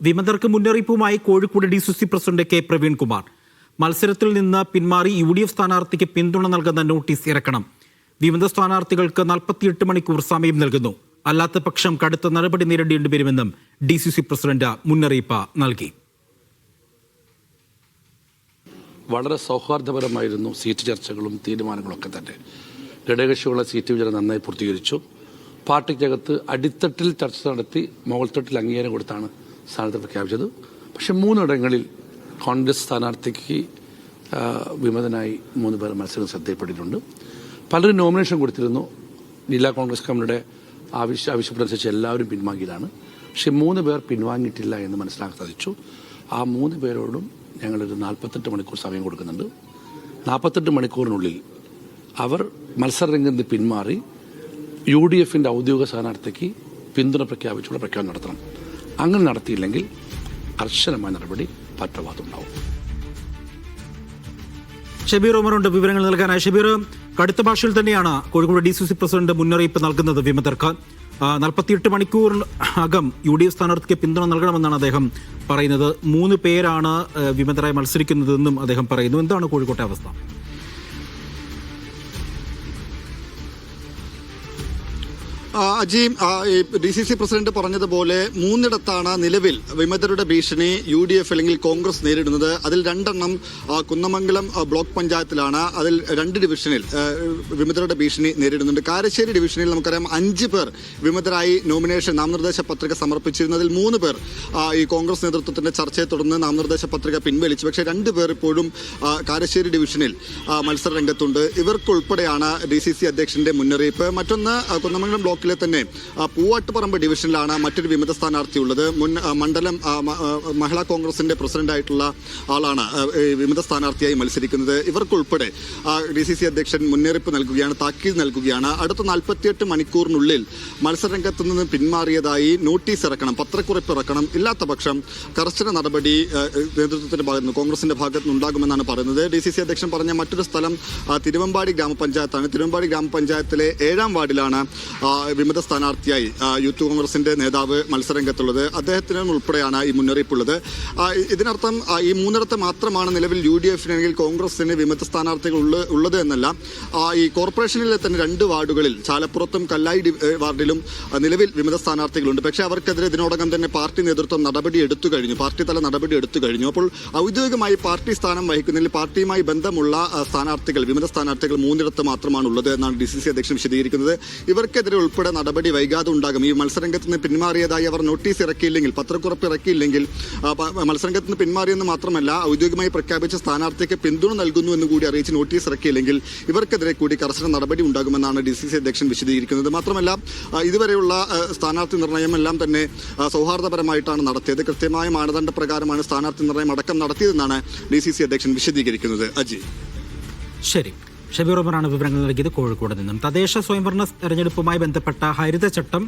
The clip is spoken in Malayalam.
വിമതർക്ക് മുന്നറിയിപ്പുമായി Kozhikode DCC president K Praveenkumar. മത്സരത്തിൽ നിന്ന് പിന്മാറി UDF സ്ഥാനാർത്ഥിക്ക് പിന്തുണ നൽകുന്ന നോട്ടീസ് ഇറക്കണം. വിമത സ്ഥാനാർത്ഥികൾക്ക് 48 മണിക്കൂർ സമയം നൽകുന്നു. അല്ലാത്ത പക്ഷം കടുത്ത നടപടി നേരിടേണ്ടി വരുമെന്നും DCC പ്രസിഡന്റ് മുന്നറിയിപ്പ് നൽകി. വളരെ സൗഹാർദ്ദപരമായിരുന്നു സീറ്റ് ചർച്ചകളും തീരുമാനങ്ങളൊക്കെ തന്നെ. ഘടകകക്ഷികളുടെ സീറ്റ് വിഭജനം നന്നായി പൂർത്തീകരിച്ചു. പാർട്ടിക്കകത്ത് അടിത്തട്ടിൽ ചർച്ച നടത്തി മുകൾത്തട്ടിൽ അംഗീകാരം കൊടുത്താണ് സ്ഥാനാർത്ഥി പ്രഖ്യാപിച്ചത്. പക്ഷേ 3 ഇടങ്ങളിൽ കോൺഗ്രസ് സ്ഥാനാർത്ഥിക്ക് വിമതനായി 3 പേർ മത്സരം ശ്രദ്ധയിൽപ്പെട്ടിട്ടുണ്ട്. പലരും നോമിനേഷൻ കൊടുത്തിരുന്നു. ജില്ലാ കോൺഗ്രസ് കമ്മിറ്റിയുടെ ആവശ്യപ്പെട്ടനുസരിച്ച് എല്ലാവരും പിൻവാങ്ങിയതാണ്. പക്ഷേ 3 പേർ പിൻവാങ്ങിയിട്ടില്ല എന്ന് മനസ്സിലാക്കാൻ സാധിച്ചു. ആ 3 പേരോടും ഞങ്ങളൊരു 48 മണിക്കൂർ സമയം കൊടുക്കുന്നുണ്ട്. 48 മണിക്കൂറിനുള്ളിൽ അവർ മത്സരരംഗത്ത് പിന്മാറി UDFന്റെ ഔദ്യോഗിക സ്ഥാനാർത്ഥിക്ക് പിന്തുണ പ്രഖ്യാപിച്ചുള്ള പ്രഖ്യാപനം നടത്തണം. അങ്ങനെ നടത്തിയില്ലെങ്കിൽ കർശനമായ നടപടി പാർട്ടി ഭാഗത്തുണ്ടാവും. ഷബീർ ഉമറുണ്ട് വിവരങ്ങൾ നൽകാനായി. ഷബീർ, കടുത്ത ഭാഷയിൽ തന്നെയാണ് കോഴിക്കോട് DCC പ്രസിഡന്റ് മുന്നറിയിപ്പ് നൽകുന്നത്. വിമതർക്ക് 48 മണിക്കൂറിനകം UDF സ്ഥാനാർത്ഥിക്ക് പിന്തുണ നൽകണമെന്നാണ് അദ്ദേഹം പറയുന്നത്. 3 പേരാണ് വിമതരായി മത്സരിക്കുന്നതെന്നും അദ്ദേഹം പറയുന്നു. എന്താണ് കോഴിക്കോട്ടെ അവസ്ഥ? അജി, DCC പ്രസിഡന്റ് പറഞ്ഞതുപോലെ 3 നിലവിൽ വിമതരുടെ ഭീഷണി UDF അല്ലെങ്കിൽ കോൺഗ്രസ് നേരിടുന്നത്. അതിൽ 2 കുന്നമംഗലം ബ്ലോക്ക് പഞ്ചായത്തിലാണ്. അതിൽ 2 ഡിവിഷനിൽ വിമതരുടെ ഭീഷണി നേരിടുന്നുണ്ട്. കാരശ്ശേരി ഡിവിഷനിൽ നമുക്കറിയാം 5 പേർ വിമതരായി നാമനിർദ്ദേശ പത്രിക സമർപ്പിച്ചിരുന്നതിൽ 3 പേർ ഈ കോൺഗ്രസ് നേതൃത്വത്തിന്റെ ചർച്ചയെ തുടർന്ന് നാമനിർദ്ദേശ പത്രിക പിൻവലിച്ചു. പക്ഷേ 2 പേർ ഇപ്പോഴും കാരശ്ശേരി ഡിവിഷനിൽ മത്സര രംഗത്തുണ്ട്. ഇവർക്കുൾപ്പെടെയാണ് DCC അധ്യക്ഷന്റെ മുന്നറിയിപ്പ്. മറ്റൊന്ന്, കുന്നമംഗലം ബ്ലോക്കിലെ തന്നെ പൂവാട്ടുപറമ്പ് ഡിവിഷനിലാണ് മറ്റൊരു വിമത സ്ഥാനാർത്ഥിയുള്ളത്. മുൻ മണ്ഡലം മഹിളാ കോൺഗ്രസിന്റെ പ്രസിഡന്റായിട്ടുള്ള ആളാണ് വിമത സ്ഥാനാർത്ഥിയായി മത്സരിക്കുന്നത്. ഇവർക്കുൾപ്പെടെ DCC അധ്യക്ഷൻ മുന്നറിയിപ്പ് നൽകുകയാണ്, താക്കീത് നൽകുകയാണ്. അടുത്ത 48 മണിക്കൂറിനുള്ളിൽ മത്സരരംഗത്ത് നിന്ന് പിന്മാറിയതായി നോട്ടീസ് ഇറക്കണം, പത്രക്കുറിപ്പ് ഇറക്കണം. ഇല്ലാത്ത പക്ഷം കർശന നടപടി നേതൃത്വത്തിന്റെ ഭാഗത്ത് നിന്ന്, കോൺഗ്രസിന്റെ ഭാഗത്ത് നിന്നുണ്ടാകുമെന്നാണ് പറയുന്നത്. DCC അധ്യക്ഷൻ പറഞ്ഞ മറ്റൊരു സ്ഥലം തിരുവമ്പാടി ഗ്രാമപഞ്ചായത്താണ്. തിരുവമ്പാടി ഗ്രാമപഞ്ചായത്തിലെ 7ാം വാർഡിലാണ് വിമത സ്ഥാനാർത്ഥിയായി യൂത്ത് കോൺഗ്രസിന്റെ നേതാവ് മത്സരരംഗത്തുള്ളത്. അദ്ദേഹത്തിന് ഉൾപ്പെടെയാണ് ഈ മുന്നറിയിപ്പുള്ളത്. ഇതിനർത്ഥം ഈ 3 മാത്രമാണ് നിലവിൽ UDF അല്ലെങ്കിൽ കോൺഗ്രസിന് വിമത സ്ഥാനാർത്ഥികൾ ഉള്ളത് എന്നല്ല. ഈ കോർപ്പറേഷനിലെ തന്നെ 2 വാർഡുകളിൽ, ചാലപ്പുറത്തും കല്ലായി വാർഡിലും നിലവിൽ വിമത സ്ഥാനാർത്ഥികളുണ്ട്. പക്ഷേ അവർക്കെതിരെ ഇതിനോടകം തന്നെ പാർട്ടി നേതൃത്വം നടപടി എടുത്തു കഴിഞ്ഞു, പാർട്ടി തല നടപടി എടുത്തു കഴിഞ്ഞു. അപ്പോൾ ഔദ്യോഗികമായി പാർട്ടി സ്ഥാനം വഹിക്കുന്നതിൽ പാർട്ടിയുമായി ബന്ധമുള്ള സ്ഥാനാർത്ഥികൾ, വിമത സ്ഥാനാർത്ഥികൾ 3 മാത്രമാണ് ഉള്ളത് എന്നാണ് DCC അധ്യക്ഷൻ വിശദീകരിക്കുന്നത്. ഇവർക്കെതിരെ ഉൾപ്പെടെ നടപടി വൈകാതെ ഉണ്ടാകും. ഈ മത്സരരംഗത്ത് നിന്ന് പിന്മാറിയതായി അവർ നോട്ടീസ് ഇറക്കിയില്ലെങ്കിൽ, പത്രക്കുറിപ്പ് ഇറക്കിയില്ലെങ്കിൽ, മത്സരരംഗത്ത് നിന്ന് പിന്മാറിയെന്ന് മാത്രമല്ല ഔദ്യോഗികമായി പ്രഖ്യാപിച്ച സ്ഥാനാർത്ഥിക്ക് പിന്തുണ നൽകുന്നു എന്ന് കൂടി അറിയിച്ച് നോട്ടീസ് ഇറക്കിയില്ലെങ്കിൽ ഇവർക്കെതിരെ കൂടി കർശന നടപടി ഉണ്ടാകുമെന്നാണ് DCC അധ്യക്ഷൻ വിശദീകരിക്കുന്നത്. മാത്രമല്ല, ഇതുവരെയുള്ള സ്ഥാനാർത്ഥി നിർണയം എല്ലാം തന്നെ സൗഹാർദ്ദപരമായിട്ടാണ് നടത്തിയത്. കൃത്യമായ മാനദണ്ഡ പ്രകാരമാണ് സ്ഥാനാർത്ഥി നിർണയം അടക്കം നടത്തിയതെന്നാണ് DCC അധ്യക്ഷൻ വിശദീകരിക്കുന്നത്. അജി, ശരി. ഷബീർ ഉമറാണ് വിവരങ്ങൾ നൽകിയത് കോഴിക്കോട് നിന്നും. തദ്ദേശ സ്വയംഭരണ തെരഞ്ഞെടുപ്പുമായി ബന്ധപ്പെട്ട ഹരിതചട്ടം